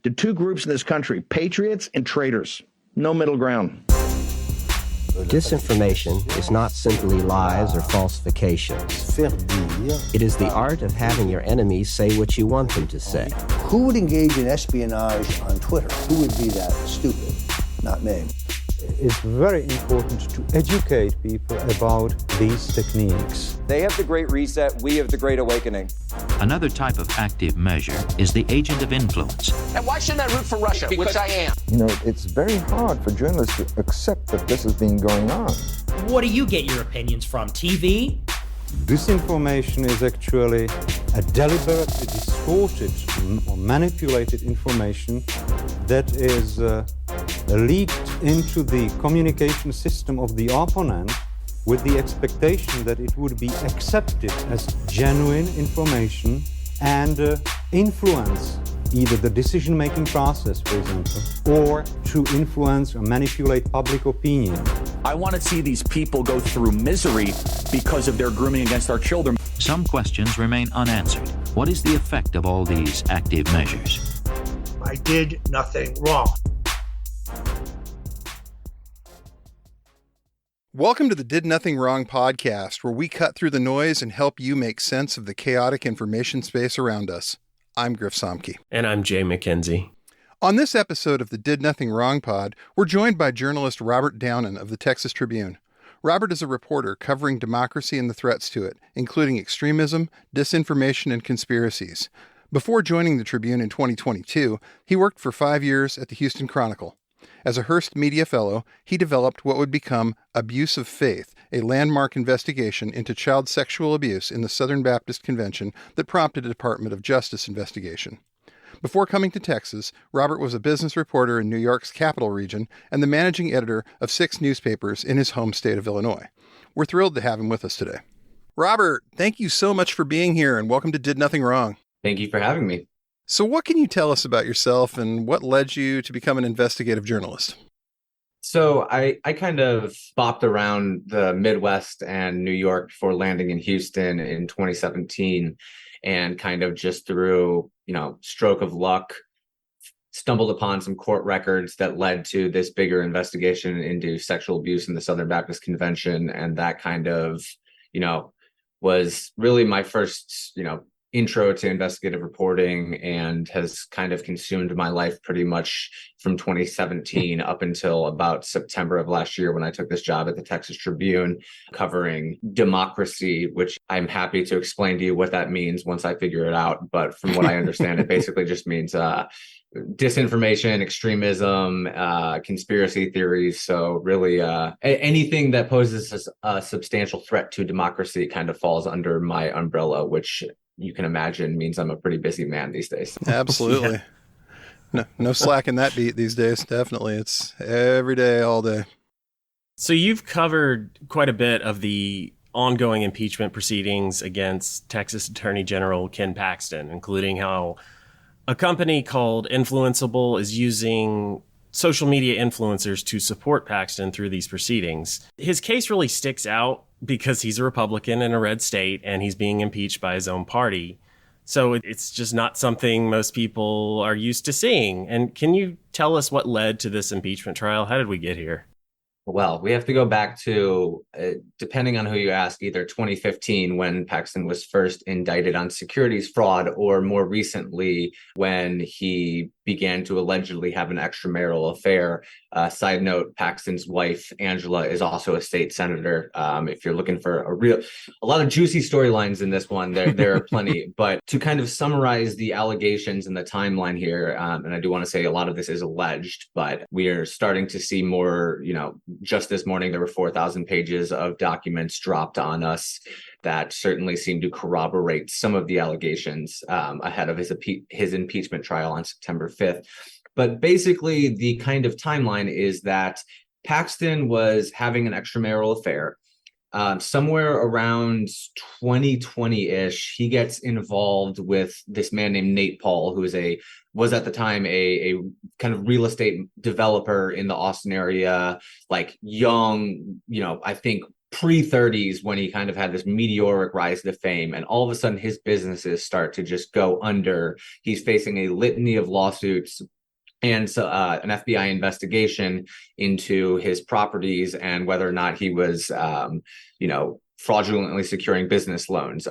to two groups in this country, patriots and traitors. No middle ground. Disinformation is not simply lies or falsifications. It is the art of having your enemies say what you want them to say. Who would engage in espionage on Twitter? Who would be that stupid? Not me. It's very important to educate people about these techniques. They have the Great Reset, we have the Great Awakening. Another type of active measure is the agent of influence. And why shouldn't I root for Russia, which I am? You know, it's very hard for journalists to accept that this has been going on. What do you get your opinions from? TV? Disinformation is actually a deliberately distorted or manipulated information that is leaked into the communication system of the opponent with the expectation that it would be accepted as genuine information and influence either the decision-making process, for example, or to influence or manipulate public opinion. I want to see these people go through misery because of their grooming against our children. Some questions remain unanswered. What is the effect of all these active measures? I did nothing wrong. Welcome to the Did Nothing Wrong podcast, where we cut through the noise and help you make sense of the chaotic information space around us. I'm Griff Somke. And I'm Jay McKenzie. On this episode of the Did Nothing Wrong pod, we're joined by journalist Robert Downen of the Texas Tribune. Robert is a reporter covering democracy and the threats to it, including extremism, disinformation, and conspiracies. Before joining the Tribune in 2022, he worked for 5 years at the Houston Chronicle. As a Hearst Media Fellow, he developed what would become Abuse of Faith, a landmark investigation into child sexual abuse in the Southern Baptist Convention that prompted a Department of Justice investigation. Before coming to Texas, Robert was a business reporter in New York's Capital Region and the managing editor of 6 newspapers in his home state of Illinois. We're thrilled to have him with us today. Robert, thank you so much for being here and welcome to Did Nothing Wrong. Thank you for having me. So what can you tell us about yourself and what led you to become an investigative journalist? So I kind of bopped around the Midwest and New York before landing in Houston in 2017 and kind of just through, stroke of luck, stumbled upon some court records that led to this bigger investigation into sexual abuse in the Southern Baptist Convention. And that kind of, was really my first, intro to investigative reporting and has kind of consumed my life pretty much from 2017 up until about September of last year when I took this job at the Texas Tribune covering democracy, which I'm happy to explain to you what that means once I figure it out. But from what I understand, it basically just means disinformation, extremism, conspiracy theories. So really anything that poses a substantial threat to democracy kind of falls under my umbrella, which you can imagine means I'm a pretty busy man these days. Absolutely. Yeah. No slack in that beat these days. Definitely. It's every day, all day. So you've covered quite a bit of the ongoing impeachment proceedings against Texas Attorney General Ken Paxton, including how a company called Influenceable is using social media influencers to support Paxton through these proceedings. His case really sticks out because he's a Republican in a red state and he's being impeached by his own party. So it's just not something most people are used to seeing. And can you tell us what led to this impeachment trial? How did we get here? Well, we have to go back to, depending on who you ask, either 2015 when Paxton was first indicted on securities fraud, or more recently when he began to allegedly have an extramarital affair. Side note, Paxton's wife, Angela, is also a state senator. If you're looking for a lot of juicy storylines in this one, there are plenty. But to kind of summarize the allegations and the timeline here, and I do want to say a lot of this is alleged, but we are starting to see more, just this morning, there were 4,000 pages of documents dropped on us that certainly seem to corroborate some of the allegations ahead of his impeachment trial on September 5th. But basically, the kind of timeline is that Paxton was having an extramarital affair. Somewhere around 2020-ish, he gets involved with this man named Nate Paul, who was at the time a kind of real estate developer in the Austin area, like young, I think pre-30s when he kind of had this meteoric rise to fame, and all of a sudden his businesses start to just go under. He's facing a litany of lawsuits and so an FBI investigation into his properties and whether or not he was, fraudulently securing business loans.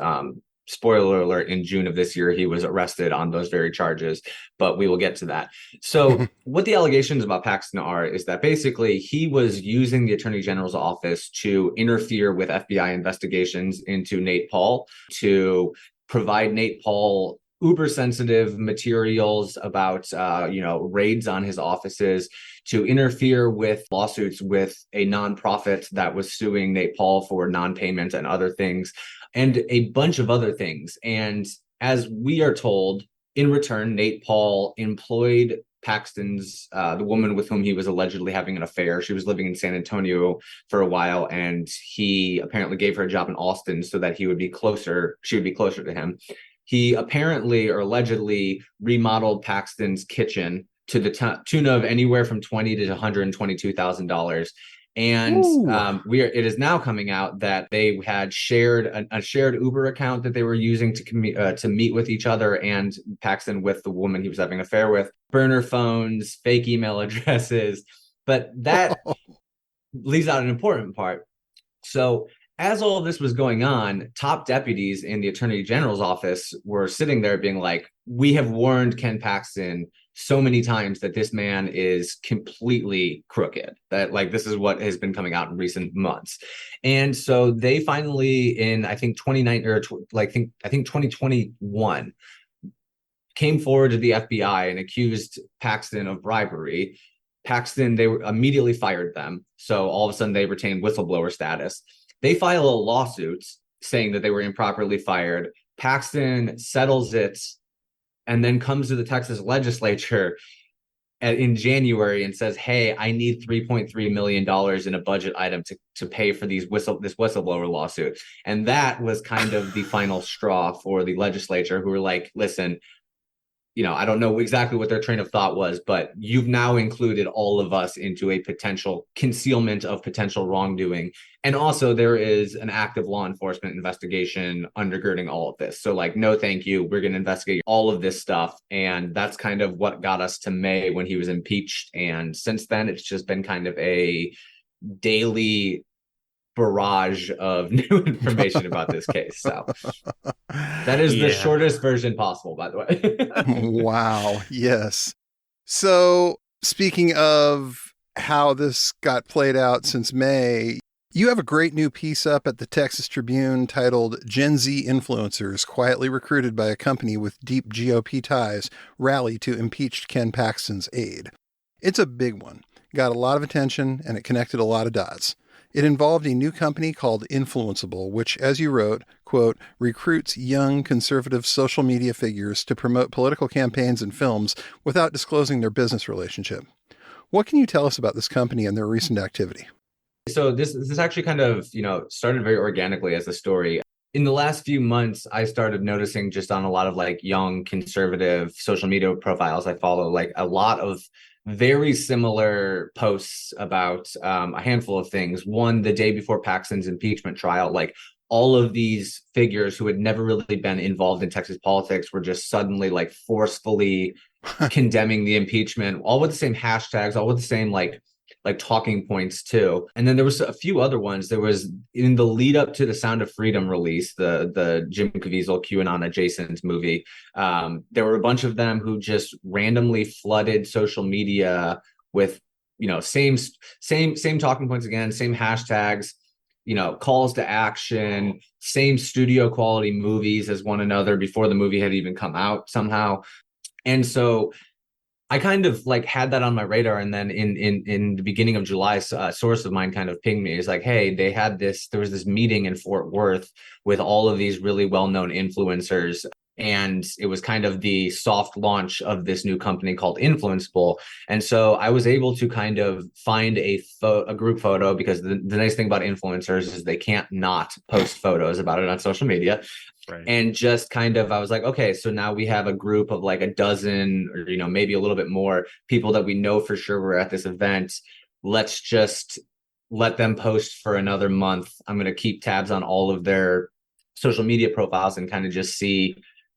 Spoiler alert, in June of this year, he was arrested on those very charges, but we will get to that. So what the allegations about Paxton are is that basically he was using the Attorney General's office to interfere with FBI investigations into Nate Paul, to provide Nate Paul uber sensitive materials about, raids on his offices, to interfere with lawsuits with a nonprofit that was suing Nate Paul for non-payment and other things, and a bunch of other things. And as we are told, in return, Nate Paul employed Paxton's, the woman with whom he was allegedly having an affair. She was living in San Antonio for a while, and he apparently gave her a job in Austin so that she would be closer to him. He apparently or allegedly remodeled Paxton's kitchen to the tune of anywhere from $20,000 to $122,000. And it is now coming out that they had shared a shared Uber account that they were using to meet with each other, and Paxton with the woman he was having an affair with, burner phones, fake email addresses. But that leaves out an important part. So as all of this was going on, top deputies in the Attorney General's office were sitting there being like, we have warned Ken Paxton so many times that this man is completely crooked, that like this is what has been coming out in recent months. And so they finally, in I think 2021, came forward to the FBI and accused Paxton of bribery. Paxton, they immediately fired them. So all of a sudden they retained whistleblower status. They file a lawsuit saying that they were improperly fired. Paxton settles it and then comes to the Texas legislature in January and says, hey, I need $3.3 million in a budget item to pay for this whistleblower lawsuit. And that was kind of the final straw for the legislature, who were like, listen, I don't know exactly what their train of thought was, but you've now included all of us into a potential concealment of potential wrongdoing. And also there is an active law enforcement investigation undergirding all of this. So like, no, thank you. We're going to investigate all of this stuff. And that's kind of what got us to May when he was impeached. And since then, it's just been kind of a daily barrage of new information about this case. So that is the shortest version possible, by the way. Wow. Yes. So speaking of how this got played out since May, you have a great new piece up at the Texas Tribune titled Gen Z Influencers Quietly Recruited by a Company with Deep GOP Ties Rally to Impeached Ken Paxton's Aid. It's a big one, got a lot of attention, and it connected a lot of dots. It involved a new company called Influenceable, which, as you wrote, quote, recruits young conservative social media figures to promote political campaigns and films without disclosing their business relationship. What can you tell us about this company and their recent activity? So this actually kind of, started very organically as a story. In the last few months, I started noticing just on a lot of like young conservative social media profiles I follow, like a lot of very similar posts about a handful of things. One, the day before Paxton's impeachment trial, like all of these figures who had never really been involved in Texas politics were just suddenly like forcefully condemning the impeachment, all with the same hashtags, all with the same like talking points too. And then there was a few other ones. There was, in the lead up to the Sound of Freedom release, the Jim Caviezel QAnon adjacent movie, there were a bunch of them who just randomly flooded social media with, same talking points again, same hashtags, calls to action, same studio quality movies as one another before the movie had even come out somehow. And so I kind of like had that on my radar. And then in the beginning of July, a source of mine kind of pinged me. It's like, hey, there was this meeting in Fort Worth with all of these really well-known influencers. And it was kind of the soft launch of this new company called Influenceable. And so I was able to kind of find a group photo, because the nice thing about influencers is they can't not post photos about it on social media. Right. And just kind of, I was like, okay, so now we have a group of like a dozen or, maybe a little bit more people that we know for sure were at this event. Let's just let them post for another month. I'm going to keep tabs on all of their social media profiles and kind of just see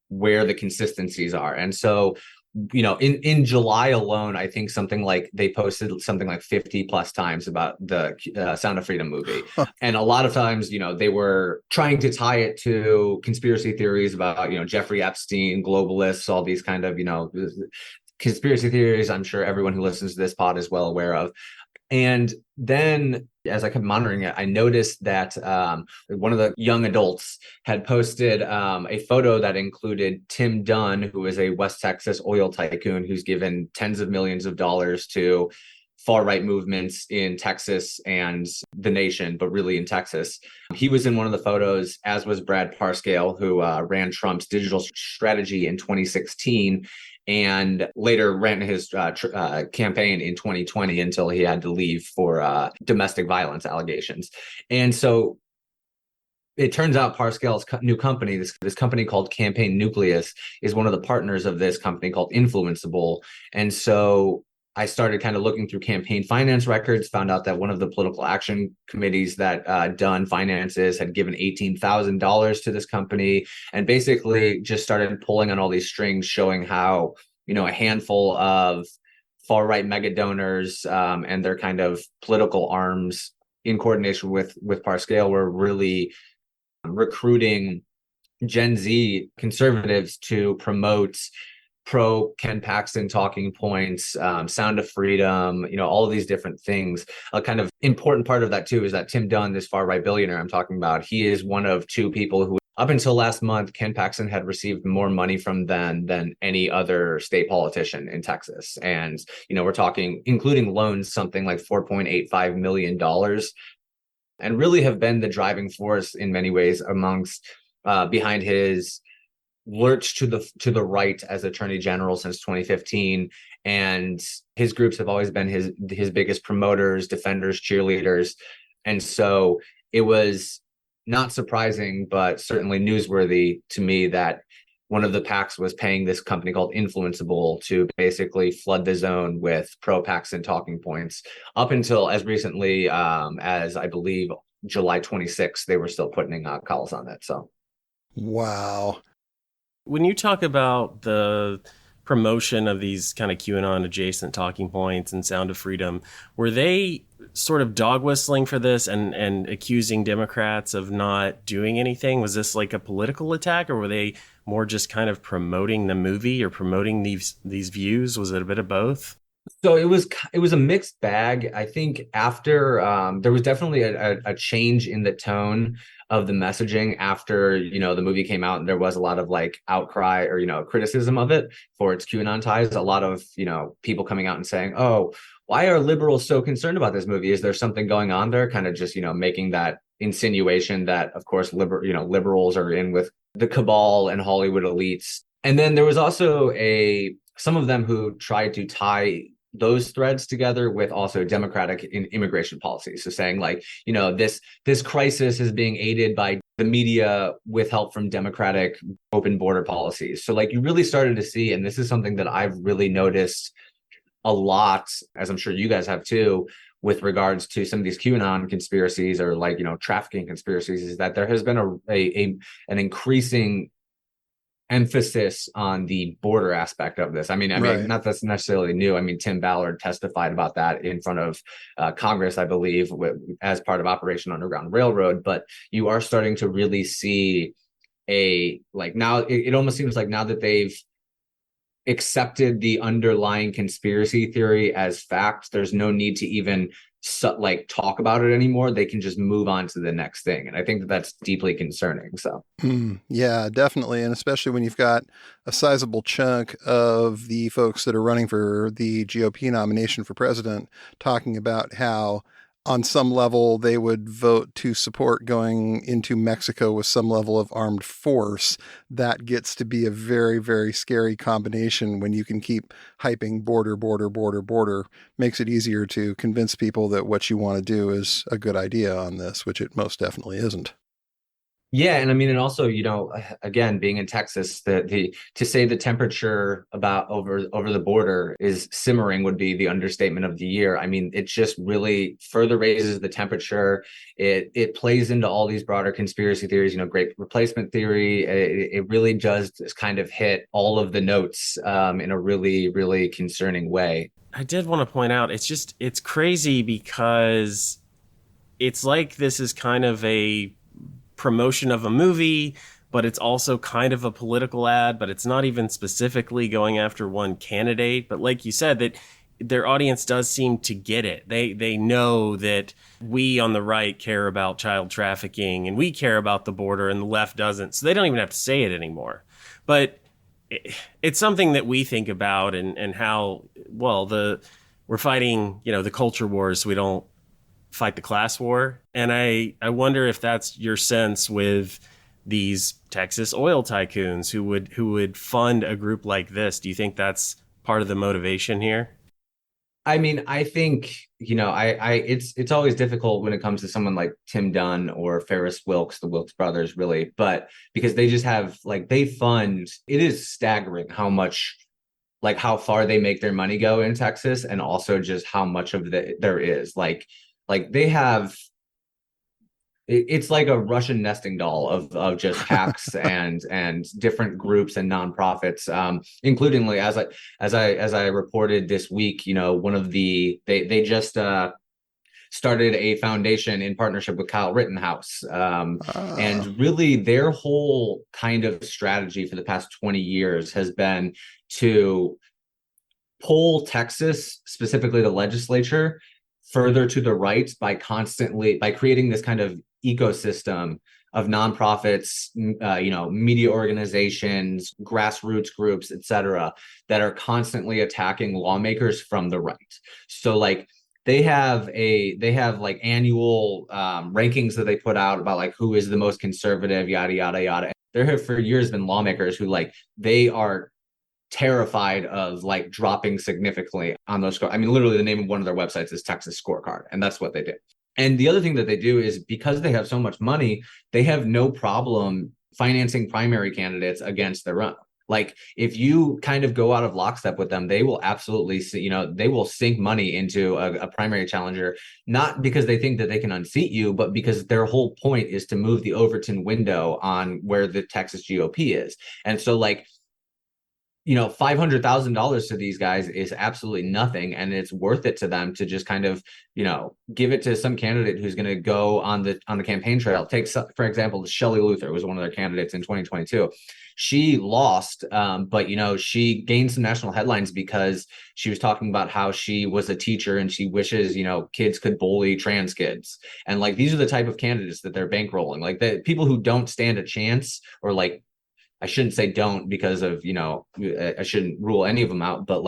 where the consistencies are. And so in July alone, I think something like they posted something like 50 plus times about the Sound of Freedom movie. And a lot of times, they were trying to tie it to conspiracy theories about, Jeffrey Epstein, globalists, all these kind of, conspiracy theories. I'm sure everyone who listens to this pod is well aware of. And then as I kept monitoring it, I noticed that one of the young adults had posted a photo that included Tim Dunn, who is a West Texas oil tycoon who's given tens of millions of dollars to far-right movements in Texas and the nation, but really in Texas. He was in one of the photos, as was Brad Parscale, who ran Trump's digital strategy in 2016. And later ran his campaign in 2020 until he had to leave for domestic violence allegations. And so it turns out Parscale's new company, this company called Campaign Nucleus, is one of the partners of this company called Influenceable. And so I started kind of looking through campaign finance records, found out that one of the political action committees that Dunn finances had given $18,000 to this company, and basically just started pulling on all these strings, showing how, a handful of far-right mega donors and their kind of political arms in coordination with Parscale were really recruiting Gen Z conservatives to promote pro Ken Paxton talking points, Sound of Freedom, all of these different things. A kind of important part of that too is that Tim Dunn, this far right billionaire I'm talking about, he is one of two people who, up until last month, Ken Paxton had received more money from them than any other state politician in Texas. And, we're talking, including loans, something like $4.85 million, and really have been the driving force in many ways amongst behind his lurch to the right as Attorney General since 2015, and his groups have always been his biggest promoters, defenders, cheerleaders. And so it was not surprising, but certainly newsworthy to me that one of the PACs was paying this company called Influenceable to basically flood the zone with pro-Paxton talking points. Up until as recently as I believe July 26th, they were still putting calls on it. So, wow. When you talk about the promotion of these kind of QAnon adjacent talking points and Sound of Freedom, were they sort of dog whistling for this and accusing Democrats of not doing anything? Was this like a political attack, or were they more just kind of promoting the movie or promoting these views? Was it a bit of both? So it was a mixed bag. I think after there was definitely a change in the tone of the messaging after, the movie came out, and there was a lot of like outcry or, criticism of it for its QAnon ties. A lot of, people coming out and saying, oh, why are liberals so concerned about this movie? Is there something going on there? Kind of just, making that insinuation that, of course, liberals are in with the cabal and Hollywood elites. And then there was also some of them who tried to tie those threads together with also Democratic immigration policies. So saying like, this crisis is being aided by the media with help from Democratic open border policies. So like you really started to see, and this is something that I've really noticed a lot, as I'm sure you guys have too, with regards to some of these QAnon conspiracies or like, trafficking conspiracies, is that there has been an increasing emphasis on the border aspect of this. I mean, Right. not that's necessarily new. I mean, Tim Ballard testified about that in front of Congress, I believe, as part of Operation Underground Railroad. But you are starting to really see now it almost seems like now that they've accepted the underlying conspiracy theory as fact, there's no need to even talk about it anymore. They can just move on to the next thing. And I think that's deeply concerning. So yeah, definitely. And especially when you've got a sizable chunk of the folks that are running for the GOP nomination for president talking about how on some level they would vote to support going into Mexico with some level of armed force. That gets to be a very, very scary combination when you can keep hyping border. Makes it easier to convince people that what you want to do is a good idea on this, which it most definitely isn't. Yeah, and I mean, and also, again, being in Texas, the to say the temperature about over the border is simmering would be the understatement of the year. I mean, it just really further raises the temperature. It plays into all these broader conspiracy theories, great replacement theory. It really does kind of hit all of the notes in a really, really concerning way. I did want to point out, it's crazy because it's like this is kind of a promotion of a movie, but it's also kind of a political ad, but it's not even specifically going after one candidate. But like you said, that their audience does seem to get it. They know that we on the right care about child trafficking and we care about the border and the left doesn't. So they don't even have to say it anymore. But it's something that we think about and how, well, we're fighting, the culture wars. So we don't fight the class war. And I wonder if that's your sense with these Texas oil tycoons who would fund a group like this. Do you think that's part of the motivation here? I mean, I think, it's always difficult when it comes to someone like Tim Dunn or Ferris Wilks, the Wilks brothers, really, but because they just have they fund, it is staggering how much, how far they make their money go in Texas, and also just how much of there is they have, it's like a Russian nesting doll of just PACs and different groups and nonprofits, including as I reported this week, one of they just started a foundation in partnership with Kyle Rittenhouse, and really their whole kind of strategy for the past 20 years has been to pull Texas, specifically the legislature, further to the right by creating this kind of ecosystem of nonprofits, media organizations, grassroots groups, etc., that are constantly attacking lawmakers from the right. So they have annual rankings that they put out about who is the most conservative, yada yada yada. There have for years been lawmakers who they are terrified of dropping significantly on those scores. I mean, literally the name of one of their websites is Texas Scorecard, and that's what they do. And the other thing that they do is, because they have so much money, they have no problem financing primary candidates against their own. If you kind of go out of lockstep with them, they will absolutely, they will sink money into a primary challenger, not because they think that they can unseat you, but because their whole point is to move the Overton window on where the Texas GOP is. And so $500,000 to these guys is absolutely nothing, and it's worth it to them to just kind of, give it to some candidate who's going to go on the campaign trail. Take, for example, Shelley Luther was one of their candidates in 2022. She lost, but she gained some national headlines because she was talking about how she was a teacher and she wishes kids could bully trans kids, and these are the type of candidates that they're bankrolling, the people who don't stand a chance, or I shouldn't say don't because of, I shouldn't rule any of them out, but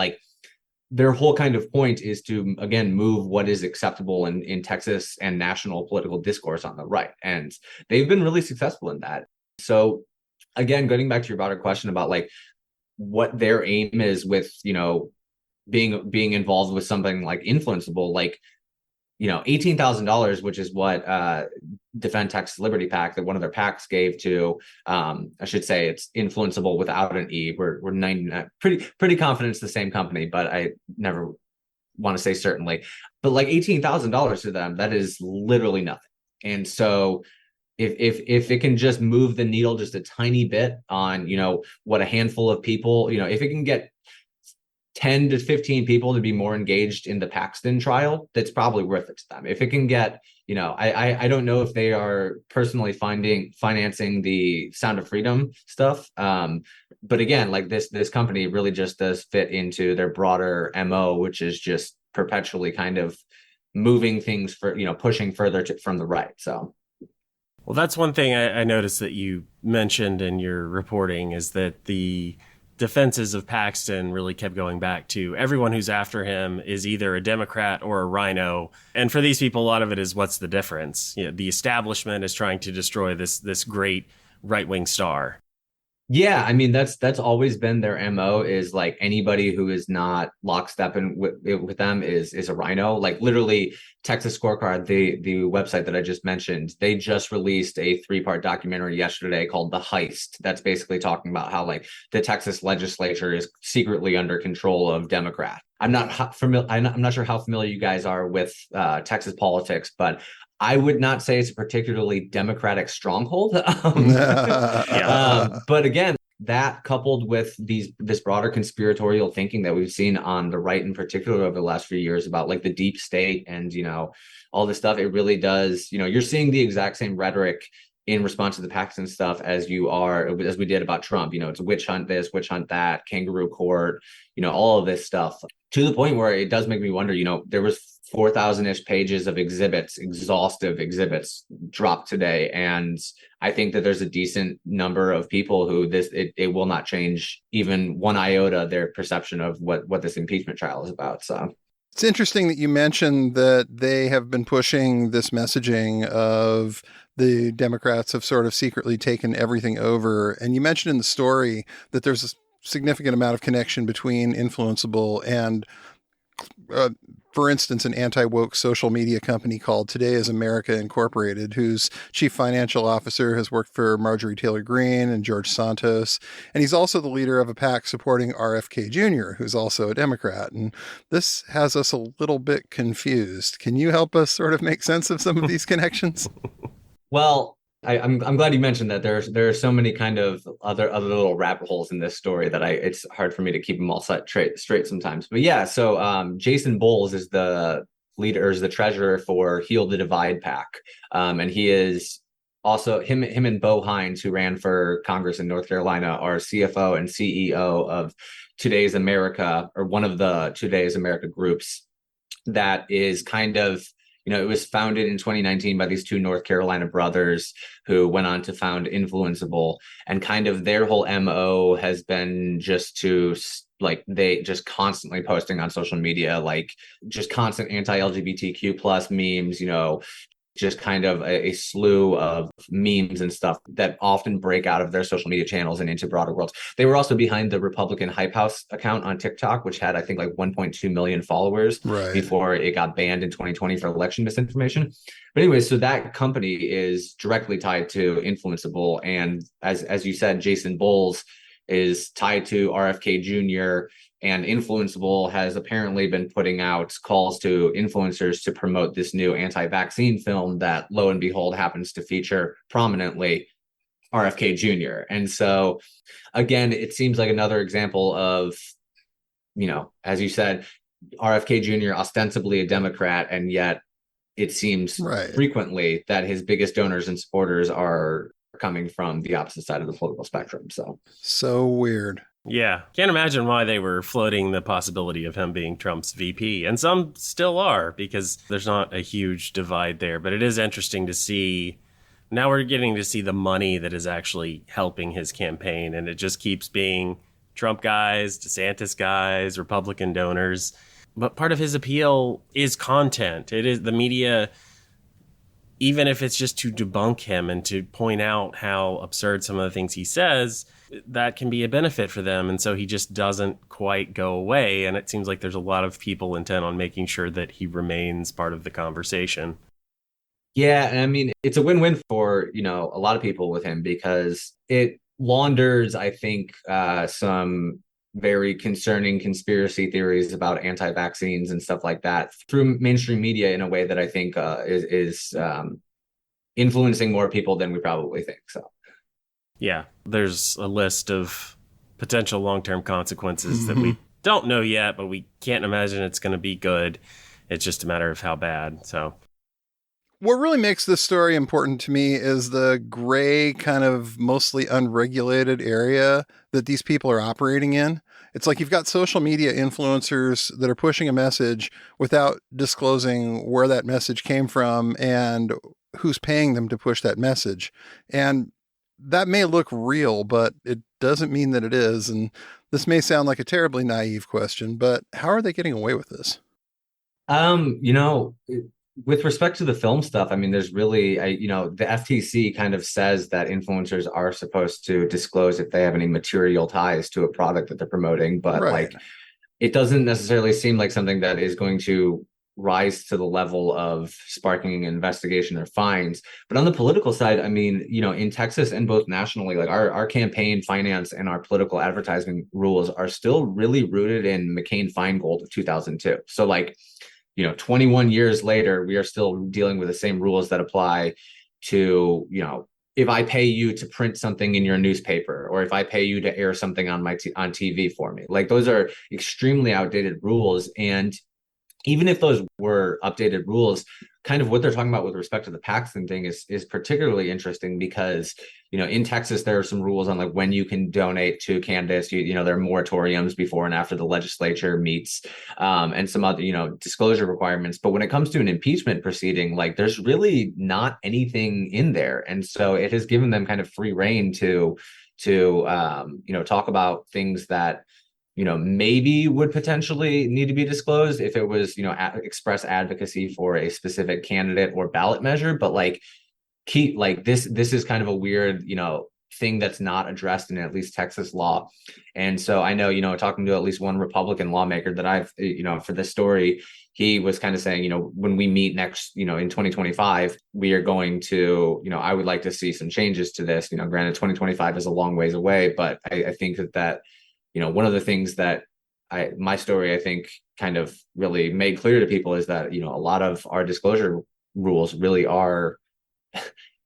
their whole kind of point is to, again, move what is acceptable in Texas and national political discourse on the right. And they've been really successful in that. So again, getting back to your broader question about what their aim is with, being involved with something like Influenceable, $18,000, which is what Defend Texas Liberty PAC, that one of their PACs gave to, I should say it's Influenceable without an E. We're 99, pretty confident it's the same company, but I never want to say certainly. But $18,000 to them, that is literally nothing. And so if it can just move the needle just a tiny bit on, what a handful of people, if it can get 10 to 15 people to be more engaged in the Paxton trial, that's probably worth it to them. If it can get, I don't know if they are personally financing the Sound of Freedom stuff. But again, this company really just does fit into their broader MO, which is just perpetually kind of moving things for, pushing further from the right. So. Well, that's one thing I noticed that you mentioned in your reporting, is that the defenses of Paxton really kept going back to everyone who's after him is either a Democrat or a rhino. And for these people, a lot of it is, what's the difference? The establishment is trying to destroy this great right-wing star. Yeah, I mean that's always been their MO, is like anybody who is not lockstep with them is a rhino. Like literally, Texas Scorecard, the website that I just mentioned, they just released a 3-part documentary yesterday called The Heist. That's basically talking about how like the Texas legislature is secretly under control of Democrats. I'm not sure how familiar you guys are with Texas politics, but I would not say it's a particularly Democratic stronghold. But again, that coupled with this broader conspiratorial thinking that we've seen on the right in particular over the last few years about like the deep state and, all this stuff, it really does, you're seeing the exact same rhetoric in response to the Paxton stuff as we did about Trump. It's a witch hunt this, witch hunt that, kangaroo court, all of this stuff, to the point where it does make me wonder, there was 4,000-ish pages of exhaustive exhibits dropped today. And I think that there's a decent number of people who it will not change even one iota their perception of what this impeachment trial is about. So it's interesting that you mentioned that they have been pushing this messaging of the Democrats have sort of secretly taken everything over. And you mentioned in the story that there's a significant amount of connection between Influenceable and for instance, an anti-woke social media company called Today is America Incorporated, whose chief financial officer has worked for Marjorie Taylor Greene and George Santos. And he's also the leader of a PAC supporting RFK Jr., who's also a Democrat. And this has us a little bit confused. Can you help us sort of make sense of some of these connections? Well, I'm glad you mentioned that. There are so many kind of other little rabbit holes in this story that it's hard for me to keep them all straight sometimes. But yeah, so Jason Bowles is the leader, is the treasurer for Heal the Divide PAC, and he is also him and Bo Hines, who ran for Congress in North Carolina, are CFO and CEO of Today's America, or one of the Today's America groups that is kind of. It was founded in 2019 by these two North Carolina brothers who went on to found Influenceable, and kind of their whole MO has been just to they just constantly posting on social media, like just constant anti-LGBTQ plus memes, just kind of a slew of memes and stuff that often break out of their social media channels and into broader worlds. They were also behind the Republican Hype House account on TikTok, which had, I think, like 1.2 million followers before it got banned in 2020 for election misinformation. But anyway, so that company is directly tied to Influenceable. And as you said, Jason Bowles is tied to RFK Jr., and Influenceable has apparently been putting out calls to influencers to promote this new anti-vaccine film that, lo and behold, happens to feature prominently RFK Jr. And so, again, it seems like another example of, as you said, RFK Jr. ostensibly a Democrat, and yet it seems frequently that his biggest donors and supporters are coming from the opposite side of the political spectrum. So weird. Yeah. Can't imagine why they were floating the possibility of him being Trump's VP. And some still are, because there's not a huge divide there. But it is interesting to see. Now we're getting to see the money that is actually helping his campaign. And it just keeps being Trump guys, DeSantis guys, Republican donors. But part of his appeal is content. It is the media, even if it's just to debunk him and to point out how absurd some of the things he says, that can be a benefit for them. And so he just doesn't quite go away. And it seems like there's a lot of people intent on making sure that he remains part of the conversation. Yeah. And I mean, it's a win-win for, a lot of people with him, because it launders, I think, some very concerning conspiracy theories about anti-vaccines and stuff like that through mainstream media in a way that I think is influencing more people than we probably think. So. Yeah, there's a list of potential long-term consequences that we don't know yet, but we can't imagine it's going to be good. It's just a matter of how bad. So, what really makes this story important to me is the gray, kind of mostly unregulated area that these people are operating in. It's like you've got social media influencers that are pushing a message without disclosing where that message came from and who's paying them to push that message. And that may look real, but it doesn't mean that it is. And this may sound like a terribly naive question, but how are they getting away with this? with respect to the film stuff, I mean, there's really, the FTC kind of says that influencers are supposed to disclose if they have any material ties to a product that they're promoting, but like, it doesn't necessarily seem like something that is going to rise to the level of sparking an investigation or fines. But on the political side, I mean, in Texas and both nationally, like our campaign finance and our political advertising rules are still really rooted in McCain-Feingold of 2002. So like, 21 years later, we are still dealing with the same rules that apply to, if I pay you to print something in your newspaper, or if I pay you to air something on on TV for me. Like, those are extremely outdated rules. And even if those were updated rules, kind of what they're talking about with respect to the Paxton thing is particularly interesting because, in Texas, there are some rules on like when you can donate to candidates. There are moratoriums before and after the legislature meets, and some other, disclosure requirements. But when it comes to an impeachment proceeding, like there's really not anything in there. And so it has given them kind of free rein to talk about things that, maybe would potentially need to be disclosed if it was, express advocacy for a specific candidate or ballot measure. But like, this is kind of a weird, thing that's not addressed in at least Texas law. And so I know, talking to at least one Republican lawmaker that I've, for this story, he was kind of saying, when we meet next, in 2025, we are going to, I would like to see some changes to this. Granted, 2025 is a long ways away, but I think that one of the things that my story, I think, kind of really made clear to people is that, a lot of our disclosure rules really are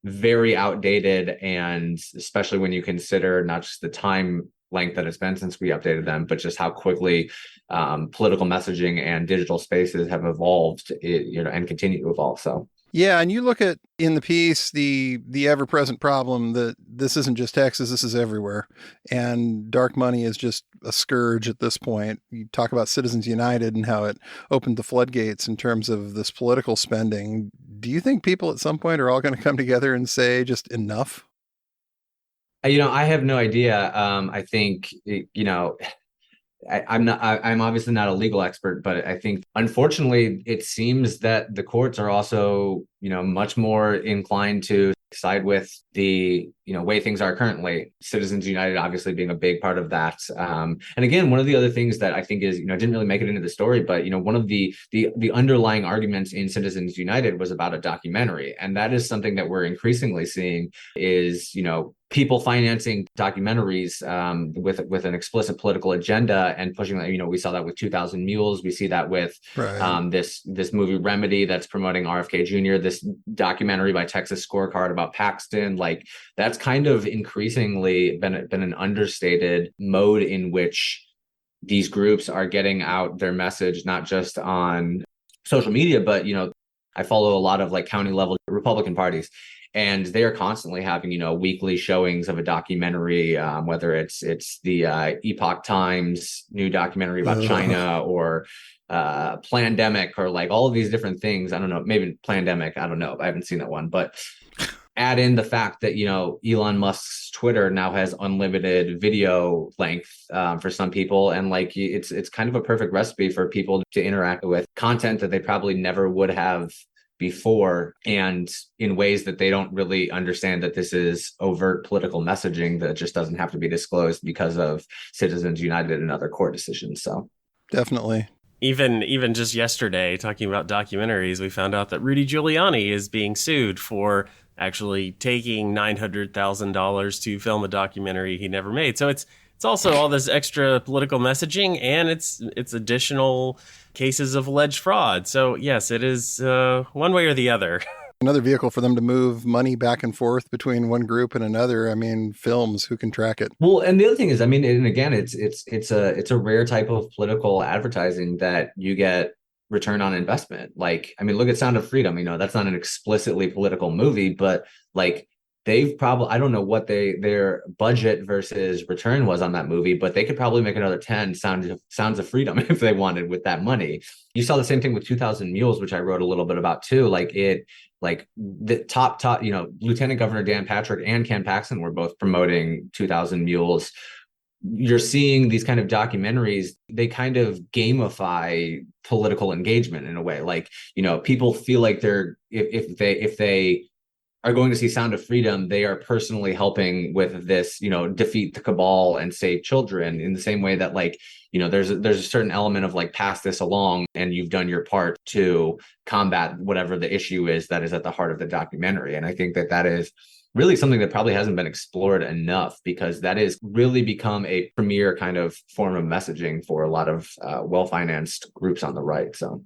very outdated. And especially when you consider not just the time length that it's been since we updated them, but just how quickly political messaging and digital spaces have evolved, and continue to evolve. So. Yeah, and you look at in the piece the ever-present problem that this isn't just Texas, this is everywhere. And dark money is just a scourge at this point. You talk about Citizens United and how it opened the floodgates in terms of this political spending. Do you think people at some point are all going to come together and say just enough? I have no idea. I think, I'm obviously not a legal expert, but I think, unfortunately, it seems that the courts are also, much more inclined to side with the, way things are currently. Citizens United obviously being a big part of that. And again, one of the other things that I think is, didn't really make it into the story, but, one of the underlying arguments in Citizens United was about a documentary. And that is something that we're increasingly seeing is, people financing documentaries with an explicit political agenda and pushing that. We saw that with 2000 Mules. We see that with this movie Remedy that's promoting RFK Jr., this documentary by Texas Scorecard about Paxton. Like, that's kind of increasingly been an understated mode in which these groups are getting out their message, not just on social media, but, I follow a lot of like county level Republican parties. And they are constantly having, weekly showings of a documentary, whether it's the Epoch Times new documentary about China or Plandemic or like all of these different things. I don't know, maybe Plandemic. I don't know. I haven't seen that one, but add in the fact that, Elon Musk's Twitter now has unlimited video length for some people. And like, it's kind of a perfect recipe for people to interact with content that they probably never would have before, and in ways that they don't really understand that this is overt political messaging that just doesn't have to be disclosed because of Citizens United and other court decisions. So definitely. Even just yesterday, talking about documentaries, we found out that Rudy Giuliani is being sued for actually taking $900,000 to film a documentary he never made. So it's also all this extra political messaging, and it's additional cases of alleged fraud. So yes, it is one way or the other. Another vehicle for them to move money back and forth between one group and another. I mean, films, who can track it? Well, and the other thing is, I mean, and again, it's a rare type of political advertising that you get return on investment. Like, I mean, look at Sound of Freedom. That's not an explicitly political movie, but like, they've probably, I don't know what their budget versus return was on that movie, but they could probably make another 10 Sounds of Freedom if they wanted with that money. You saw the same thing with 2000 Mules, which I wrote a little bit about too. Like the top, Lieutenant Governor Dan Patrick and Ken Paxton were both promoting 2000 Mules you're seeing these kind of documentaries, they kind of gamify political engagement in a way. Like, people feel like they're, if they are going to see Sound of Freedom, they are personally helping with this, defeat the cabal and save children, in the same way that, like, there's a certain element of like, pass this along and you've done your part to combat whatever the issue is that is at the heart of the documentary. And I think that is really something that probably hasn't been explored enough, because that has really become a premier kind of form of messaging for a lot of well-financed groups on the right. So,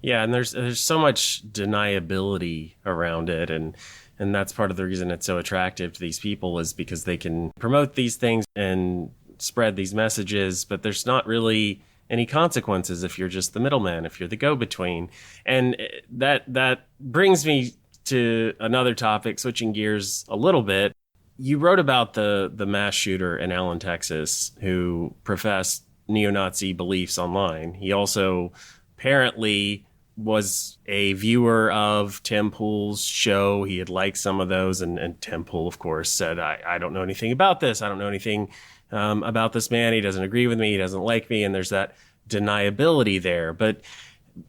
yeah, and there's so much deniability around it, and that's part of the reason it's so attractive to these people, is because they can promote these things and spread these messages, but there's not really any consequences if you're just the middleman, if you're the go-between. And that brings me to another topic, switching gears a little bit. You wrote about the mass shooter in Allen, Texas, who professed neo-Nazi beliefs online. He also apparently was a viewer of Tim Pool's show. He had liked some of those, and Tim Pool, of course, said, I don't know anything about this. I don't know anything about this man. He doesn't agree with me. He doesn't like me. And there's that deniability there. But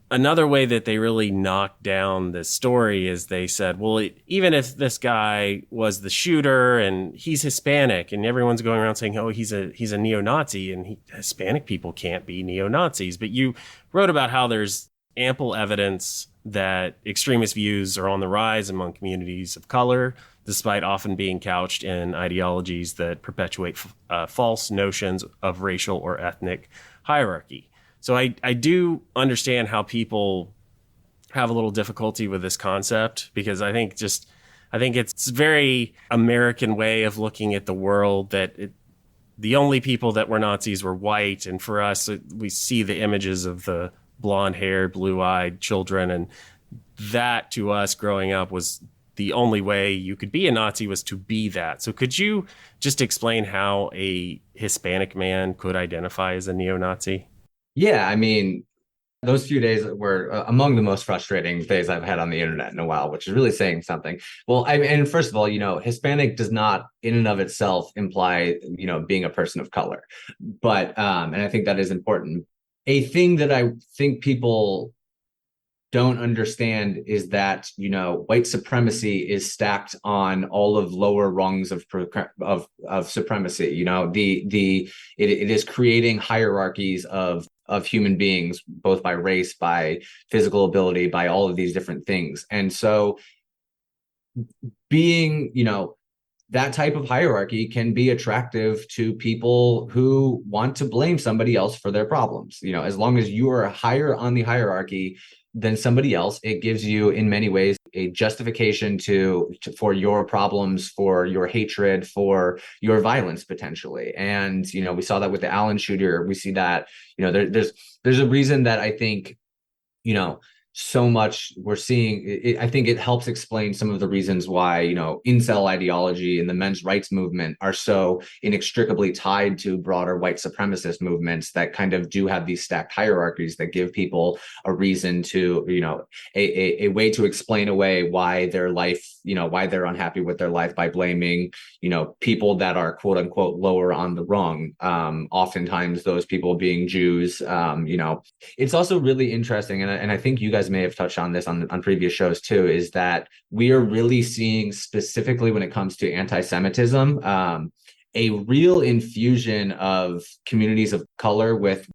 another way that they really knocked down this story is they said, well, even if this guy was the shooter and he's Hispanic, and everyone's going around saying, oh, he's a neo-Nazi, and Hispanic people can't be neo-Nazis. But you wrote about how there's ample evidence that extremist views are on the rise among communities of color, despite often being couched in ideologies that perpetuate false notions of racial or ethnic hierarchy. So I do understand how people have a little difficulty with this concept, because I think it's a very American way of looking at the world, that the only people that were Nazis were white. And for us, we see the images of the blonde-haired, blue-eyed children. And that, to us growing up, was the only way you could be a Nazi, was to be that. So could you just explain how a Hispanic man could identify as a neo-Nazi? Yeah, I mean, those few days were among the most frustrating days I've had on the internet in a while, which is really saying something. Well, and first of all, Hispanic does not in and of itself imply, being a person of color. But, and I think that is important. A thing that I think people don't understand is that, white supremacy is stacked on all of lower rungs of supremacy. It is creating hierarchies of human beings, both by race, by physical ability, by all of these different things. And so being, that type of hierarchy can be attractive to people who want to blame somebody else for their problems. As long as you are higher on the hierarchy than somebody else, it gives you, in many ways, a justification for your problems, for your hatred, for your violence, potentially. And we saw that with the Allen shooter. We see that there's a reason that I think so much we're seeing it. I think it helps explain some of the reasons why incel ideology and the men's rights movement are so inextricably tied to broader white supremacist movements that kind of do have these stacked hierarchies that give people a reason to a way to explain away why their life, why they're unhappy with their life, by blaming people that are quote unquote lower on the rung, oftentimes those people being Jews. It's also really interesting, and I think you guys may have touched on this on previous shows too, is that we are really seeing, specifically when it comes to anti-Semitism, a real infusion of communities of color with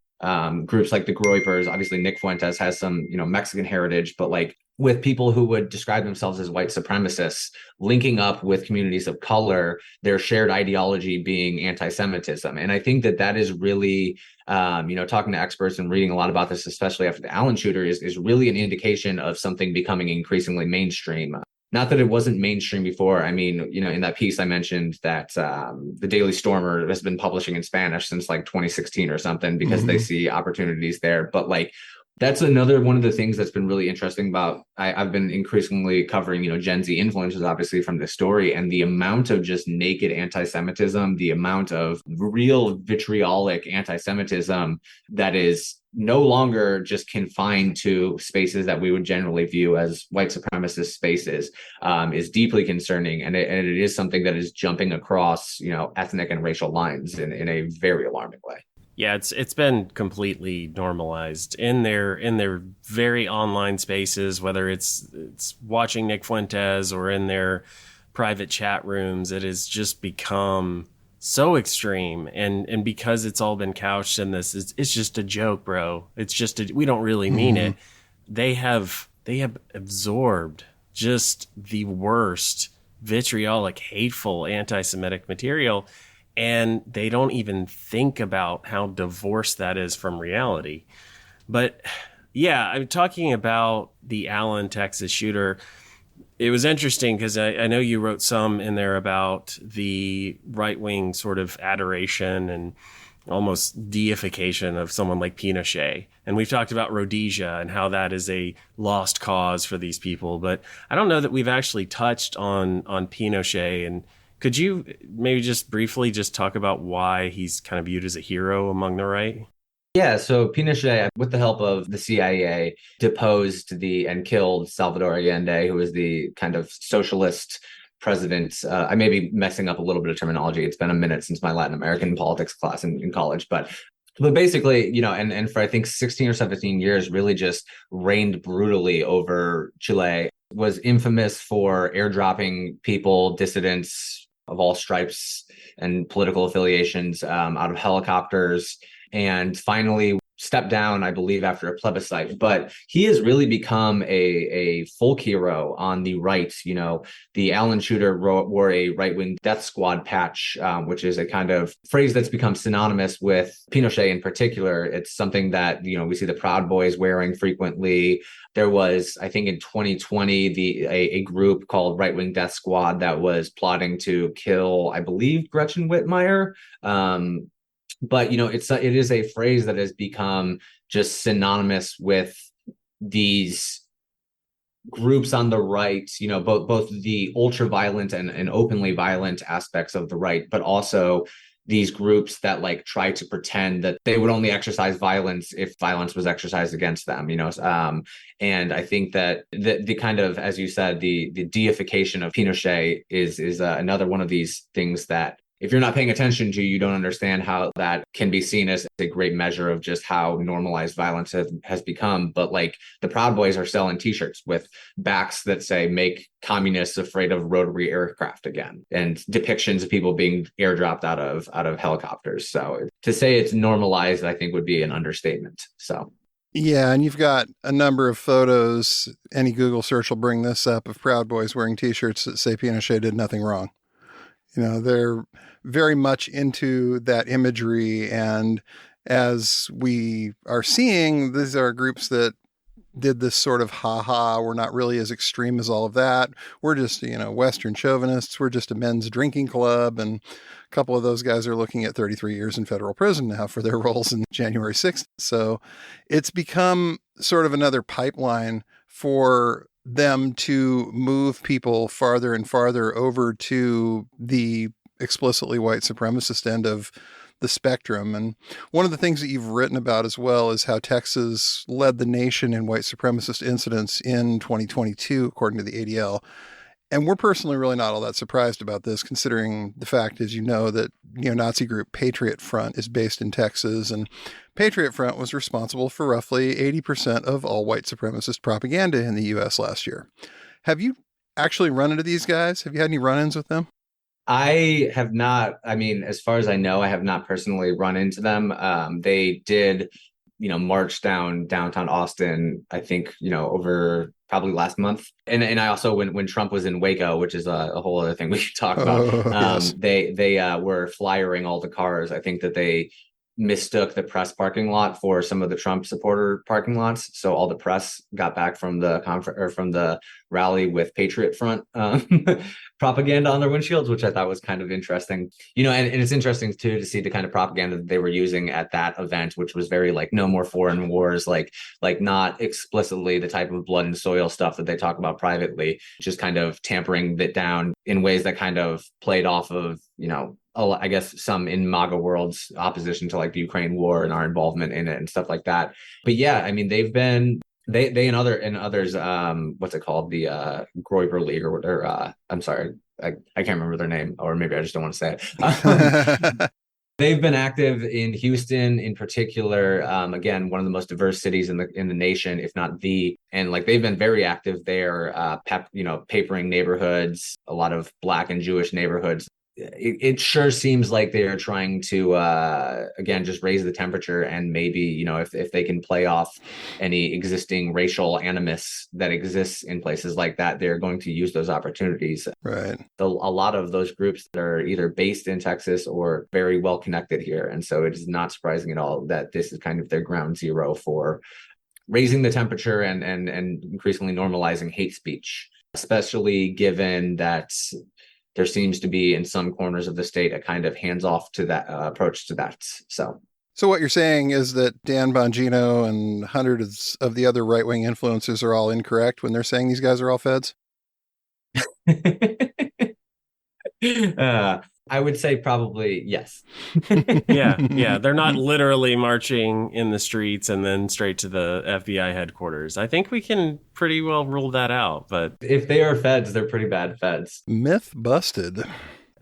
groups like the Groypers. Obviously, Nick Fuentes has some, Mexican heritage, but like with people who would describe themselves as white supremacists, linking up with communities of color, their shared ideology being anti-Semitism. And I think that is really, talking to experts and reading a lot about this, especially after the Allen shooter, is really an indication of something becoming increasingly mainstream. Not that it wasn't mainstream before. I mean, in that piece I mentioned that the Daily Stormer has been publishing in Spanish since like 2016 or something, because they see opportunities there. But like, that's another one of the things that's been really interesting about, I've been increasingly covering, Gen Z influences, obviously, from this story, and the amount of just naked anti-Semitism, the amount of real vitriolic anti-Semitism that is no longer just confined to spaces that we would generally view as white supremacist spaces is deeply concerning. And it is something that is jumping across, ethnic and racial lines in a very alarming way. Yeah, it's been completely normalized in their very online spaces, whether it's watching Nick Fuentes or in their private chat rooms. It has just become so extreme, and because it's all been couched in this, it's just a joke, bro. It's just we don't really mean it. They have absorbed just the worst vitriolic, hateful, anti-Semitic material. And they don't even think about how divorced that is from reality. But yeah, I'm talking about the Allen, Texas shooter. It was interesting because I know you wrote some in there about the right-wing sort of adoration and almost deification of someone like Pinochet. And we've talked about Rhodesia and how that is a lost cause for these people. But I don't know that we've actually touched on Pinochet. And could you maybe just briefly just talk about why he's kind of viewed as a hero among the right? Yeah, so Pinochet, with the help of the CIA, deposed and killed Salvador Allende, who was the kind of socialist president. I may be messing up a little bit of terminology. It's been a minute since my Latin American politics class in college, but basically, and for I think 16 or 17 years, really just reigned brutally over Chile, was infamous for airdropping people, dissidents of all stripes and political affiliations out of helicopters, and finally stepped down, I believe, after a plebiscite. But he has really become a folk hero on the right. The Allen shooter wore a right-wing death squad patch, which is a kind of phrase that's become synonymous with Pinochet in particular. It's something that, we see the Proud Boys wearing frequently. There was, I think in 2020, a group called Right Wing Death Squad that was plotting to kill, I believe, Gretchen Whitmire. But it is a phrase that has become just synonymous with these groups on the right, both the ultra violent and openly violent aspects of the right, but also these groups that try to pretend that they would only exercise violence if violence was exercised against them, and I think that the kind of, as you said, the deification of Pinochet is another one of these things that, if you're not paying attention to, you don't understand how that can be seen as a great measure of just how normalized violence has become. But the Proud Boys are selling T-shirts with backs that say "Make communists afraid of rotary aircraft again," and depictions of people being airdropped out of helicopters. So to say it's normalized, I think, would be an understatement. So. Yeah, and you've got a number of photos. Any Google search will bring this up, of Proud Boys wearing T-shirts that say Pinochet did nothing wrong. They're very much into that imagery. And as we are seeing, these are groups that did this sort of we're not really as extreme as all of that. We're just, Western chauvinists. We're just a men's drinking club. And a couple of those guys are looking at 33 years in federal prison now for their roles in January 6th. So it's become sort of another pipeline for them to move people farther and farther over to the explicitly white supremacist end of the spectrum. And one of the things that you've written about as well is how Texas led the nation in white supremacist incidents in 2022, according to the ADL. And we're personally really not all that surprised about this, considering the fact, as you know, that neo-Nazi group Patriot Front is based in Texas, and Patriot Front was responsible for roughly 80% of all white supremacist propaganda in the U.S. last year. Have you actually run into these guys? Have you had any run-ins with them? I have not. I mean, as far as I know, I have not personally run into them. They did, march downtown Austin, I think, over probably last month. And I also, when Trump was in Waco, which is a whole other thing we could talk about, yes. They were flyering all the cars. I think that they mistook the press parking lot for some of the Trump supporter parking lots. So all the press got back from the from the rally with Patriot Front propaganda on their windshields, which I thought was kind of interesting. And it's interesting too to see the kind of propaganda that they were using at that event, which was very no more foreign wars, like not explicitly the type of blood and soil stuff that they talk about privately, just kind of tampering it down in ways that kind of played off of, I guess some in MAGA world's opposition to like the Ukraine war and our involvement in it and stuff like that. But yeah, I mean, they've been they and others, what's it called, the Groyper League or I'm sorry, I can't remember their name, or maybe I just don't want to say it. They've been active in Houston in particular. Again, one of the most diverse cities in the nation, if not the, and like they've been very active there, papering neighborhoods, a lot of Black and Jewish neighborhoods. It sure seems like they are trying to, again, just raise the temperature, and maybe, you know, if they can play off any existing racial animus that exists in places like that, they're going to use those opportunities. Right. A lot of those groups that are either based in Texas or very well connected here. And so it is not surprising at all that this is kind of their ground zero for raising the temperature and increasingly normalizing hate speech, especially given that there seems to be in some corners of the state a kind of hands-off to that approach to that. So what you're saying is that Dan Bongino and hundreds of the other right-wing influencers are all incorrect when they're saying these guys are all feds? I would say probably yes. Yeah. They're not literally marching in the streets and then straight to the FBI headquarters. I think we can pretty well rule that out. But if they are feds, they're pretty bad feds. Myth busted.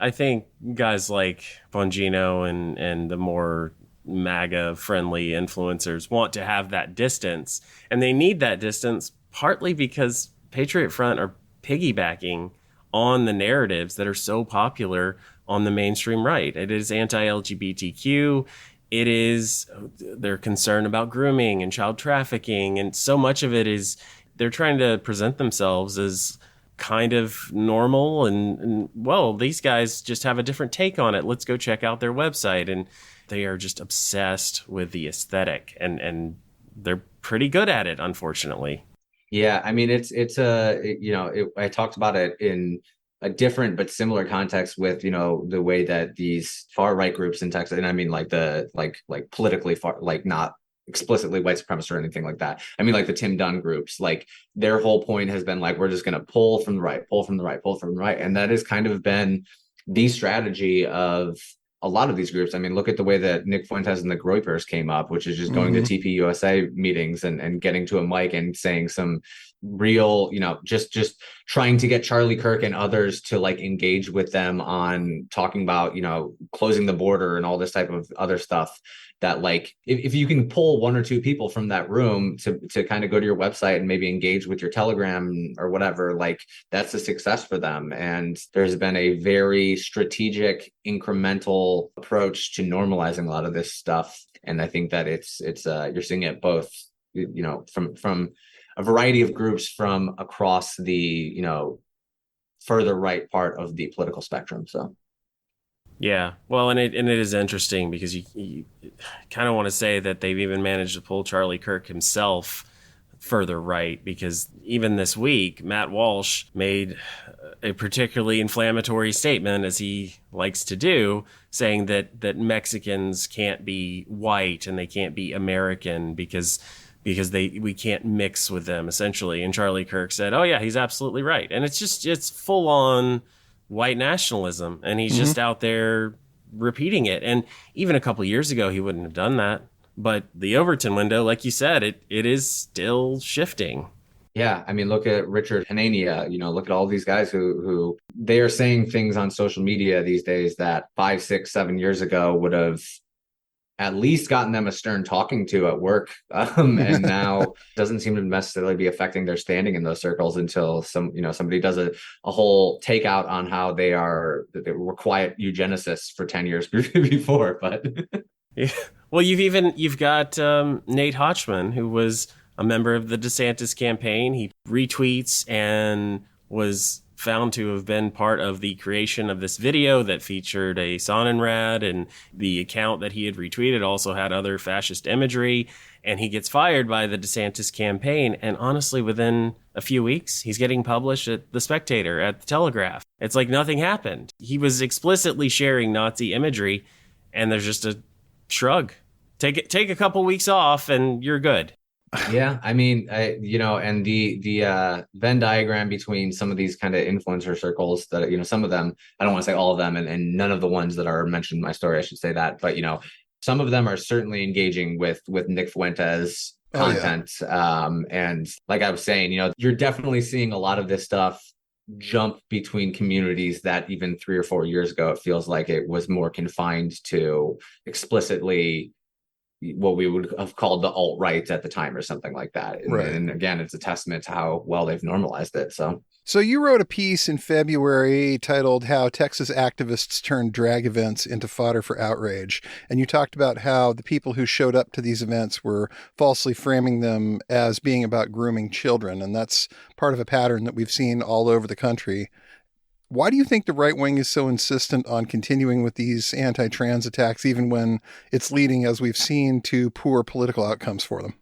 I think guys like Bongino and the more MAGA-friendly influencers want to have that distance. And they need that distance partly because Patriot Front are piggybacking on the narratives that are so popular on the mainstream right. It is anti-LGBTQ. It is their concern about grooming and child trafficking. And so much of it is they're trying to present themselves as kind of normal. And well, these guys just have a different take on it. Let's go check out their website. And they are just obsessed with the aesthetic. And they're pretty good at it, unfortunately. Yeah, I mean, I talked about it in a different but similar context with, you know, the way that these far right groups in Texas, and I mean like the like politically far, like not explicitly white supremacist or anything like that. I mean like the Tim Dunn groups, like their whole point has been like, we're just going to pull from the right, pull from the right, pull from the right. And that has kind of been the strategy of a lot of these groups. I mean, look at the way that Nick Fuentes and the Groypers came up, which is just going to TPUSA meetings and getting to a mic and saying some real, you know, just trying to get Charlie Kirk and others to like engage with them on talking about, you know, closing the border and all this type of other stuff. That like, if you can pull one or two people from that room to kind of go to your website and maybe engage with your Telegram or whatever, like that's a success for them. And there's been a very strategic, incremental approach to normalizing a lot of this stuff. And I think that it's you're seeing it both, you know, from a variety of groups from across the, you know, further right part of the political spectrum. So. Yeah, well, and it is interesting because you kind of want to say that they've even managed to pull Charlie Kirk himself further right, because even this week, Matt Walsh made a particularly inflammatory statement, as he likes to do, saying that Mexicans can't be white and they can't be American because we can't mix with them, essentially. And Charlie Kirk said, oh yeah, he's absolutely right. And it's full on white nationalism, and he's just out there repeating it. And even a couple years ago, he wouldn't have done that. But the Overton window, like you said, it is still shifting. Yeah, I mean, look at Richard Hanania, you know, look at all these guys who they are saying things on social media these days that 5, 6, 7 years ago would have at least gotten them a stern talking to at work, and now doesn't seem to necessarily be affecting their standing in those circles until somebody does a whole takeout on how they were quiet eugenicists for 10 years before. But yeah. Well, you've got Nate Hotchman, who was a member of the DeSantis campaign. He retweets and was found to have been part of the creation of this video that featured a Sonnenrad, and the account that he had retweeted also had other fascist imagery, and he gets fired by the DeSantis campaign. And honestly, within a few weeks, he's getting published at The Spectator, at The Telegraph. It's like nothing happened. He was explicitly sharing Nazi imagery, and there's just a shrug. Take a couple weeks off and you're good. Yeah, I mean, and the Venn diagram between some of these kind of influencer circles that, some of them, I don't want to say all of them, and none of the ones that are mentioned in my story, I should say that, but some of them are certainly engaging with Nick Fuentes content. Oh, yeah. And like I was saying, you're definitely seeing a lot of this stuff jump between communities that even 3 or 4 years ago, it feels like it was more confined to explicitly what we would have called the alt-right at the time or something like that. And, right. And again, it's a testament to how well they've normalized it. So you wrote a piece in February titled How Texas Activists Turned Drag Events into Fodder for Outrage. And you talked about how the people who showed up to these events were falsely framing them as being about grooming children. And that's part of a pattern that we've seen all over the country. Why do you think the right wing is so insistent on continuing with these anti-trans attacks, even when it's leading, as we've seen, to poor political outcomes for them?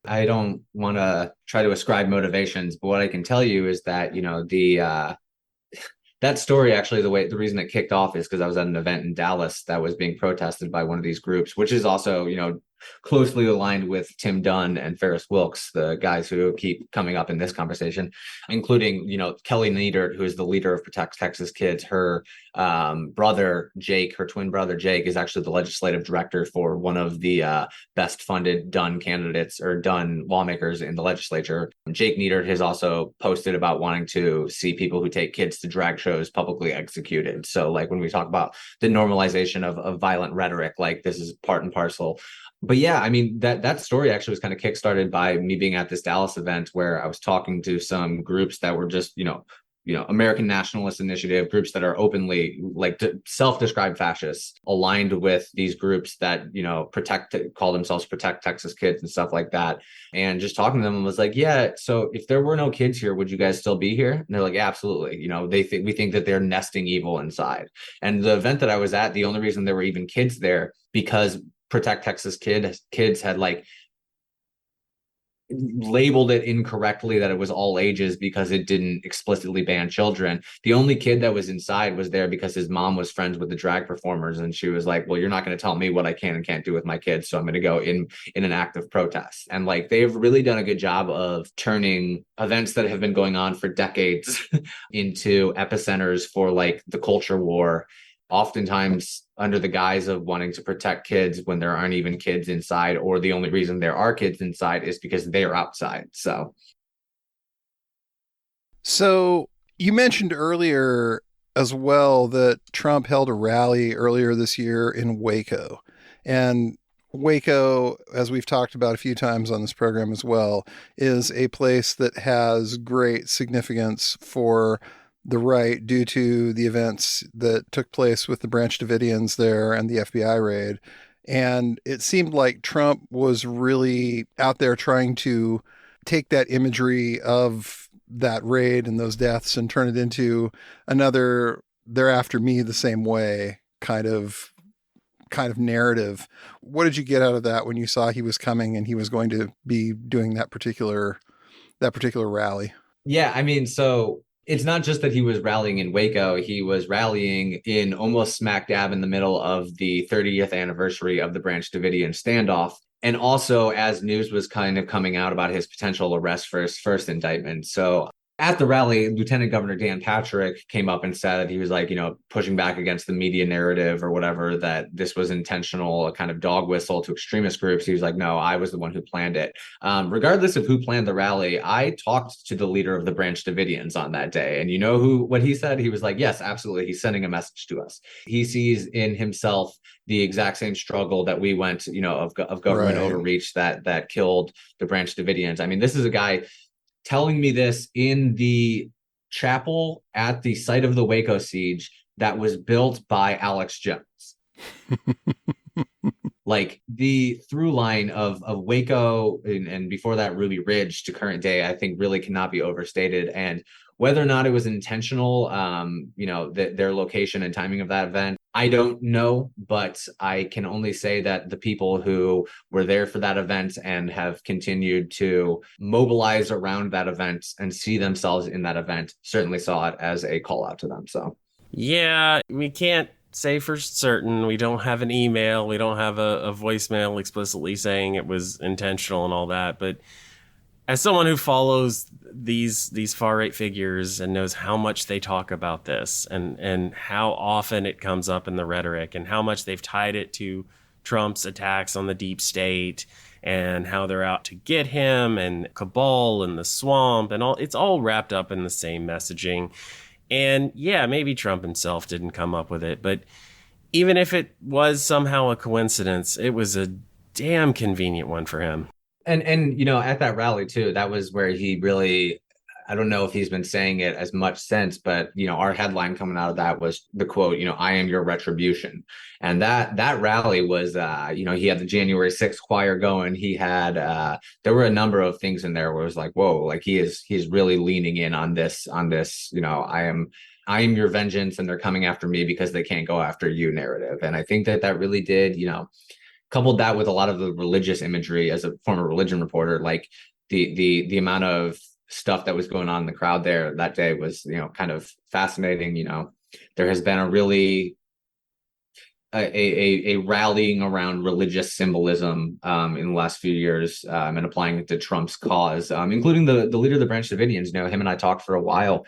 I don't want to try to ascribe motivations, but what I can tell you is that, that story, actually, the reason it kicked off is because I was at an event in Dallas that was being protested by one of these groups, which is also, closely aligned with Tim Dunn and Ferris Wilks, the guys who keep coming up in this conversation, including, Kelly Neidert, who is the leader of Protect Texas Kids. Her brother, Jake, her twin brother, Jake, is actually the legislative director for one of the best funded Dunn candidates or Dunn lawmakers in the legislature. Jake Neidert has also posted about wanting to see people who take kids to drag shows publicly executed. So like when we talk about the normalization of violent rhetoric, like this is part and parcel. But yeah, I mean, that story actually was kind of kickstarted by me being at this Dallas event where I was talking to some groups that were just, American Nationalist Initiative, groups that are openly like self-described fascists, aligned with these groups that, call themselves Protect Texas Kids and stuff like that. And just talking to them was like, yeah, so if there were no kids here, would you guys still be here? And they're like, yeah, absolutely. We think that they're nesting evil inside. And the event that I was at, the only reason there were even kids there, because Protect Texas Kids had like labeled it incorrectly that it was all ages because it didn't explicitly ban children. The only kid that was inside was there because his mom was friends with the drag performers, and she was like, well, you're not going to tell me what I can and can't do with my kids, so I'm going to go in an act of protest. And like they've really done a good job of turning events that have been going on for decades into epicenters for like the culture war, oftentimes under the guise of wanting to protect kids when there aren't even kids inside, or the only reason there are kids inside is because they're outside. So you mentioned earlier as well that Trump held a rally earlier this year in Waco. And Waco, as we've talked about a few times on this program as well, is a place that has great significance for the right due to the events that took place with the Branch Davidians there and the FBI raid. And it seemed like Trump was really out there trying to take that imagery of that raid and those deaths and turn it into another "they're after me the same way" kind of narrative. What did you get out of that when you saw he was coming and he was going to be doing that particular rally? Yeah, I mean, so it's not just that he was rallying in Waco. He was rallying in almost smack dab in the middle of the 30th anniversary of the Branch Davidian standoff. And also as news was kind of coming out about his potential arrest for his first indictment. So at the rally, Lieutenant Governor Dan Patrick came up and said, he was like, pushing back against the media narrative or whatever, that this was intentional, a kind of dog whistle to extremist groups. He was like, no, I was the one who planned it. Regardless of who planned the rally, I talked to the leader of the Branch Davidians on that day. And what he said? He was like, yes, absolutely. He's sending a message to us. He sees in himself the exact same struggle that we went, of government overreach that killed the Branch Davidians. I mean, this is a guy telling me this in the chapel at the site of the Waco siege that was built by Alex Jones. Like the through line of Waco and before that Ruby Ridge to current day, I think really cannot be overstated. And whether or not it was intentional, their location and timing of that event, I don't know, but I can only say that the people who were there for that event and have continued to mobilize around that event and see themselves in that event certainly saw it as a call out to them. So, yeah, we can't say for certain. We don't have an email. We don't have a voicemail explicitly saying it was intentional and all that. But as someone who follows these far-right figures and knows how much they talk about this and how often it comes up in the rhetoric and how much they've tied it to Trump's attacks on the deep state and how they're out to get him and cabal and the swamp and all, it's all wrapped up in the same messaging. And yeah, maybe Trump himself didn't come up with it, but even if it was somehow a coincidence, it was a damn convenient one for him. And you know, at that rally too, that was where he really, I don't know if he's been saying it as much since, but you know, our headline coming out of that was the quote, you know, "I am your retribution." And that rally was, you know, he had the January 6th choir going. He had, there were a number of things in there where it was like, whoa, like he's really leaning in on this, you know, I am your vengeance and they're coming after me because they can't go after you narrative. And I think that really did, you know, coupled that with a lot of the religious imagery as a former religion reporter, like the amount of stuff that was going on in the crowd there that day was, you know, kind of fascinating. You know, there has been a really a rallying around religious symbolism in the last few years and applying it to Trump's cause, including the leader of the Branch Davidians. You know, him and I talked for a while.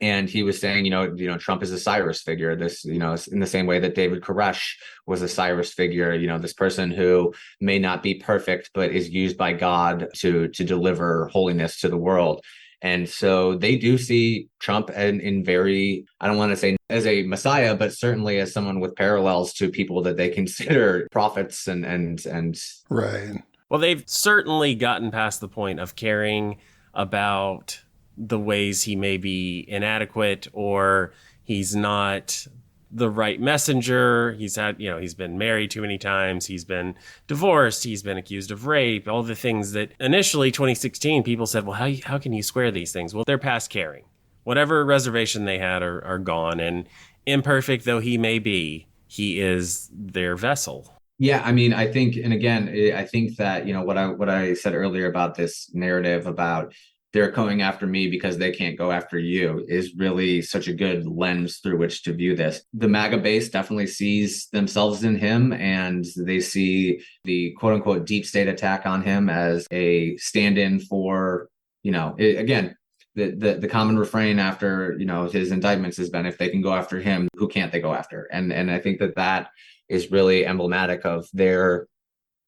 And he was saying, you know, Trump is a Cyrus figure. This, you know, in the same way that David Koresh was a Cyrus figure. You know, this person who may not be perfect, but is used by God to deliver holiness to the world. And so they do see Trump in very, I don't want to say as a messiah, but certainly as someone with parallels to people that they consider prophets and right. Well, they've certainly gotten past the point of caring about the ways he may be inadequate or he's not the right messenger. He's had, you know, he's been married too many times. He's been divorced. He's been accused of rape, all the things that initially 2016 people said, well, how can you square these things? Well, they're past caring. Whatever reservation they had are gone. And imperfect though he may be, he is their vessel. Yeah, I mean, I think, and again, I think that, you know, what I said earlier about this narrative about they're going after me because they can't go after you is really such a good lens through which to view this. The MAGA base definitely sees themselves in him, and they see the quote unquote deep state attack on him as a stand-in for, you know, again, the common refrain after, you know, his indictments has been, if they can go after him, who can't they go after? And I think that is really emblematic of their,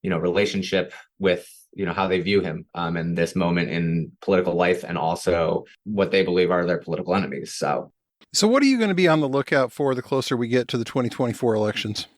you know, relationship with, you know, how they view him in this moment in political life, and also what they believe are their political enemies. So what are you going to be on the lookout for the closer we get to the 2024 elections?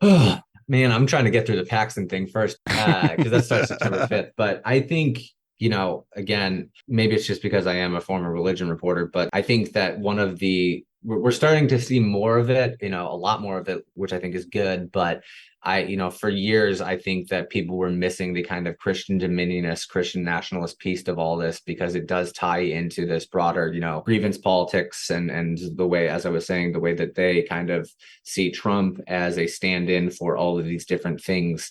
Oh, man, I'm trying to get through the Paxton thing first because that starts September 5th. But I think, you know, again, maybe it's just because I am a former religion reporter, but I think that we're starting to see more of it, you know, a lot more of it, which I think is good. But you know, for years, I think that people were missing the kind of Christian dominionist, Christian nationalist piece of all this, because it does tie into this broader, you know, grievance politics and the way, as I was saying, the way that they kind of see Trump as a stand-in for all of these different things.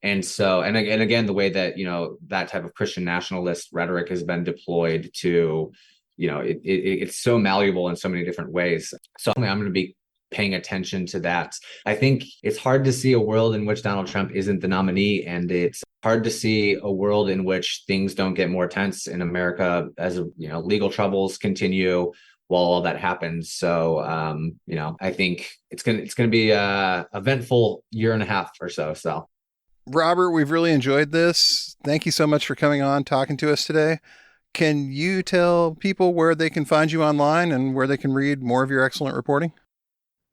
And so, and again, the way that, you know, that type of Christian nationalist rhetoric has been deployed to, you know, it's so malleable in so many different ways. So I'm going to be paying attention to that. I think it's hard to see a world in which Donald Trump isn't the nominee, and it's hard to see a world in which things don't get more tense in America as, you know, legal troubles continue while all that happens. So, you know, I think it's gonna be a eventful year and a half or so. So, Robert, we've really enjoyed this. Thank you so much for coming on, talking to us today. Can you tell people where they can find you online and where they can read more of your excellent reporting?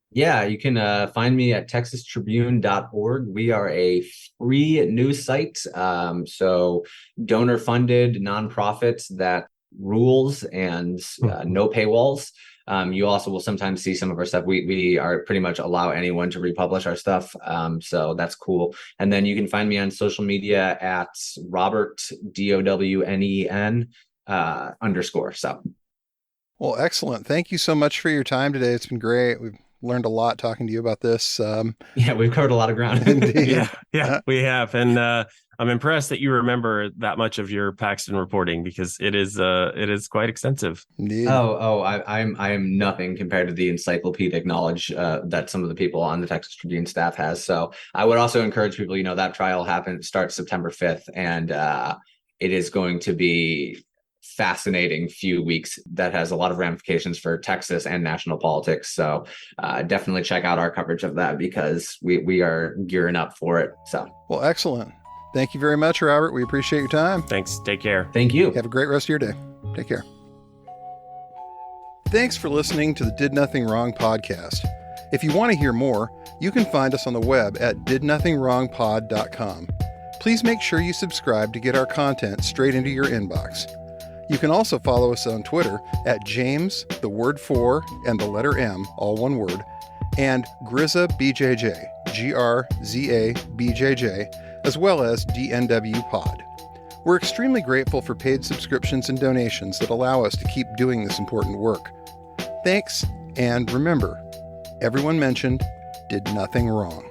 Yeah, you can find me at texastribune.org. We are a free news site, so donor-funded nonprofit that rules and no paywalls. You also will sometimes see some of our stuff. We are pretty much allow anyone to republish our stuff, so that's cool. And then you can find me on social media at Robert DOWNEN _. So. Well, excellent. Thank you so much for your time today. It's been great. We've learned a lot talking to you about this. Yeah, we've covered a lot of ground. Indeed. Yeah, we have. And I'm impressed that you remember that much of your Paxton reporting, because it is quite extensive. Indeed. I am nothing compared to the encyclopedic knowledge that some of the people on the Texas Tribune staff has. So I would also encourage people, that trial starts September 5th, and it is going to be fascinating few weeks that has a lot of ramifications for Texas and national politics. So definitely check out our coverage of that, because we are gearing up for it. So, well, excellent. Thank you very much, Robert. We appreciate your time. Thanks. Take care. Thank you. Have a great rest of your day. Take care. Thanks for listening to the Did Nothing Wrong podcast. If you want to hear more, you can find us on the web at didnothingwrongpod.com. Please make sure you subscribe to get our content straight into your inbox. You can also follow us on Twitter at James, the word 4, and the letter M, all one word, and GrizaBJJ, GRZABJJ, as well as DNW Pod. We're extremely grateful for paid subscriptions and donations that allow us to keep doing this important work. Thanks, and remember, everyone mentioned did nothing wrong.